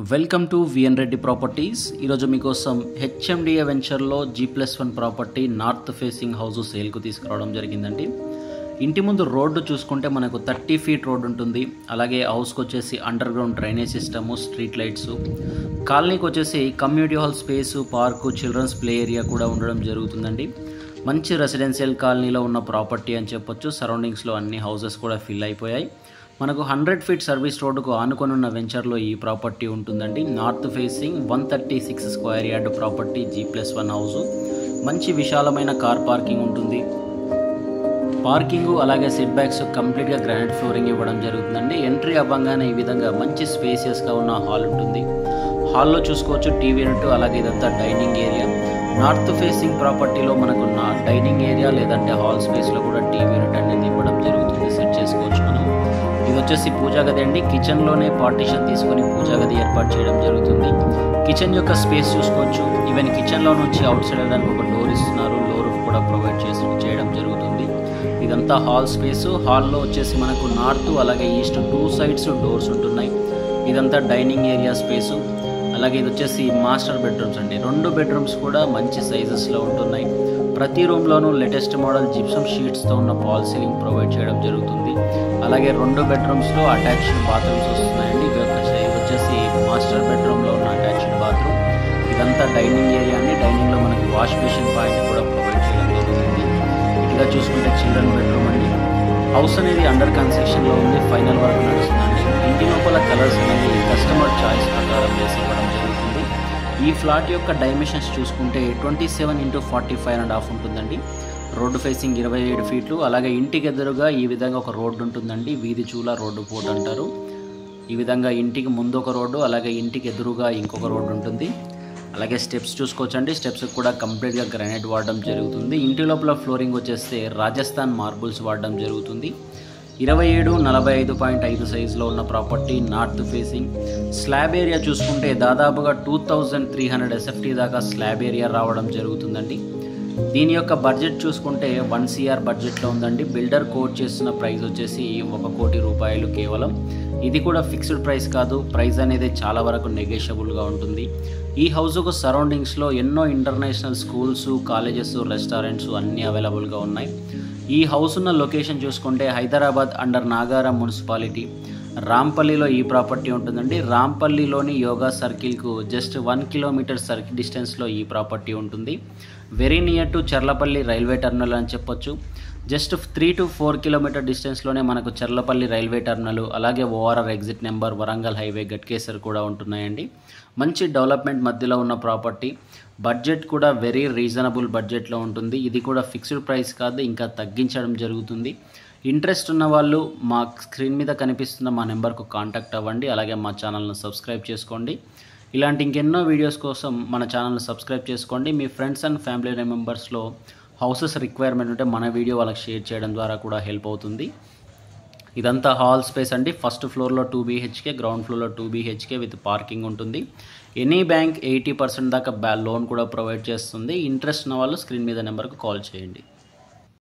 Welcome to VN Reddy properties. ఈరోజు మీకోసం HMDA వెంచర్లో G+1 property north facing house సేల్కు తీసుకురావడం జరిగిందండి. ఇంటి ముందు రోడ్డు చూసుకుంటే మనకు 30 ఫీట్ రోడ్డు ఉంటుంది. అలాగే హౌస్కి వచ్చేసి underground drainage system, street lights, కాలనీకి వచ్చేసి community hall space, park, childrens play area కూడా ఉండడం జరుగుతుందండి. మంచి రెసిడెన్షియల్ కాలనీలో ఉన్న ప్రాపర్టీ అని చెప్పొచ్చు. సరౌండింగ్స్లో అన్ని హౌసెస్ కూడా ఫిల్ అయిపోయాయి. మనకు 100 ఫీట్ సర్వీస్ రోడ్డుకు ఆనుకొని ఉన్న వెంచర్లో ఈ ప్రాపర్టీ ఉంటుందండి. North facing 136 square yard property, G+1 house. మంచి విశాలమైన కార్ పార్కింగ్ ఉంటుంది. పార్కింగ్ అలాగే సెట్ బ్యాక్స్ కంప్లీట్గా గ్రానైట్ ఫ్లోరింగ్ ఇవ్వడం జరుగుతుందండి. ఎంట్రీ అవ్వగానే ఈ విధంగా మంచి స్పేసియస్గా ఉన్న హాల్ ఉంటుంది. హాల్లో చూసుకోవచ్చు టీవీ యూనిట్, అలాగే ఇదంతా డైనింగ్ ఏరియా. నార్త్ ఫేసింగ్ ప్రాపర్టీలో మనకు డైనింగ్ ఏరియా లేదంటే హాల్ స్పేస్లో కూడా టీవీ యూనిట్ అనేది ఇవ్వడం జరుగుతుంది. సెట్ చేసుకోవచ్చు మనం. ఇది వచ్చేసి పూజా గది అండి. కిచెన్లోనే పార్టీషన్ తీసుకొని పూజా గది ఏర్పాటు చేయడం జరుగుతుంది. కిచెన్ యొక్క స్పేస్ చూసుకోవచ్చు. ఈవెన్ కిచెన్లో నుంచి అవుట్ సైడ్ వెళ్ళడానికి ఒక డోర్ ఇస్తున్నారు. డోర్ కూడా ప్రొవైడ్ చేయడం జరుగుతుంది. ఇదంతా హాల్ స్పేసు. హాల్లో వచ్చేసి మనకు నార్త్ అలాగే ఈస్ట్ 2 సైడ్స్ డోర్స్ ఉంటున్నాయి. ఇదంతా డైనింగ్ ఏరియా స్పేసు. అలాగే ఇది వచ్చేసి మాస్టర్ బెడ్రూమ్స్ అండి. 2 బెడ్రూమ్స్ కూడా మంచి సైజెస్లో ఉంటున్నాయి. ప్రతి రూమ్లోనూ లేటెస్ట్ మోడల్ జిప్సమ్ షీట్స్తో ఉన్న ఫాల్ సీలింగ్ ప్రొవైడ్ చేయడం జరుగుతుంది. అలాగే 2 బెడ్రూమ్స్లో అటాచ్డ్ బాత్రూమ్స్ వస్తున్నాయండి. ఇది వచ్చేసి మాస్టర్ బెడ్రూమ్లో ఉన్న అటాచ్డ్ బాత్రూమ్. ఇదంతా డైనింగ్ ఏరియా అండి. డైనింగ్లో మనకు వాష్ బేసిన్ పాయింట్ కూడా ప్రొవైడ్ చేయడం జరుగుతుంది. ఇటుగా చూసుకుంటే చిల్డ్రన్ బెడ్రూమ్ అండి. హౌస్ అనేది అండర్ కన్స్ట్రక్షన్లో ఉంది. ఫైనల్ వరకు నడుస్తుందండి. ఇంటి లోపల కలర్స్ అనేది కస్టమర్ చాయిస్ ప్రకారం వేసి ఇవ్వడం జరుగుతుంది. ఈ ఫ్లాట్ యొక్క డైమెన్షన్స్ చూసుకుంటే 27x45.5 ఉంటుందండి. రోడ్డు ఫేసింగ్ 27 ఫీట్లు. అలాగే ఇంటికి ఎదురుగా ఈ విధంగా ఒక రోడ్డు ఉంటుందండి. వీధి చూల రోడ్డు పోర్ట్ అంటారు. ఈ విధంగా ఇంటికి ముందు ఒక రోడ్డు, అలాగే ఇంటికి ఎదురుగా ఇంకొక రోడ్డు ఉంటుంది. అలాగే స్టెప్స్ చూసుకోవచ్చండి. స్టెప్స్ కూడా కంప్లీట్గా గ్రానైట్ వాడడం జరుగుతుంది. ఇంటి లోపల ఫ్లోరింగ్ వచ్చేస్తే రాజస్థాన్ మార్బుల్స్ వాడడం జరుగుతుంది. 27x45.5 సైజులో ఉన్న property north facing. Slab area చూసుకుంటే దాదాపుగా 2300 SFT దాకా స్లాబ్ ఏరియా రావడం జరుగుతుందండి. దీని యొక్క బడ్జెట్ చూసుకుంటే 1 CR బడ్జెట్లో ఉందండి. బిల్డర్ కోట్ చేస్తున్న ప్రైస్ వచ్చేసి 1 కోటి రూపాయలు కేవలం. ఇది కూడా ఫిక్స్డ్ ప్రైస్ కాదు. ప్రైస్ అనేది చాలా వరకు నెగోషియబుల్గా ఉంటుంది. ఈ హౌస్కు సరౌండింగ్స్లో ఎన్నో ఇంటర్నేషనల్ స్కూల్స్, కాలేజెస్, రెస్టారెంట్స్ అన్నీ అవైలబుల్గా ఉన్నాయి. ఈ హౌస్ ఉన్న లొకేషన్ చూసుకుంటే హైదరాబాద్ అండర్ నాగారం మున్సిపాలిటీ, రాంపల్లిలో ఈ ప్రాపర్టీ ఉంటుందండి. రాంపల్లిలోని యోగా సర్కిల్కు జస్ట్ 1 కిలోమీటర్ సర్కిల్ డిస్టెన్స్లో ఈ ప్రాపర్టీ ఉంటుంది. Very near to Charlapalli railway terminal అని చెప్పొచ్చు. జస్ట్ 3 to 4 కిలోమీటర్ డిస్టెన్స్లోనే మనకు చర్లపల్లి రైల్వే టర్మినల్, అలాగే ORR exit number, Warangal highway, Ghatkesar కూడా ఉంటున్నాయండి. మంచి డెవలప్మెంట్ మధ్యలో ఉన్న ప్రాపర్టీ. బడ్జెట్ కూడా వెరీ రీజనబుల్ బడ్జెట్లో ఉంటుంది. ఇది కూడా ఫిక్స్డ్ ప్రైస్ కాదు, ఇంకా తగ్గించడం జరుగుతుంది. ఇంట్రెస్ట్ ఉన్న వాళ్ళు మా స్క్రీన్ మీద కనిపిస్తున్న మా నెంబర్కు కాంటాక్ట్ అవ్వండి. అలాగే మా ఛానల్ను సబ్స్క్రైబ్ చేసుకోండి. ఇలాంటి ఇంకెన్నో వీడియోస్ కోసం మన ఛానల్ను సబ్స్క్రైబ్ చేసుకోండి. మీ ఫ్రెండ్స్ అండ్ ఫ్యామిలీ మెంబర్స్లో హౌసెస్ రిక్వైర్మెంట్ ఉంటే మన వీడియో వాళ్ళకి షేర్ చేయడం ద్వారా కూడా హెల్ప్ అవుతుంది. ఇదంతా హాల్ స్పేస్ అండి. ఫస్ట్ ఫ్లోర్లో 2 BHK, గ్రౌండ్ ఫ్లోర్లో 2 BHK విత్ పార్కింగ్ ఉంటుంది. ఎనీ బ్యాంక్ 80% దాకా లోన్ కూడా ప్రొవైడ్ చేస్తుంది. ఇంట్రెస్ట్ ఉన్న వాళ్ళు స్క్రీన్ మీద నెంబర్కు కాల్ చేయండి.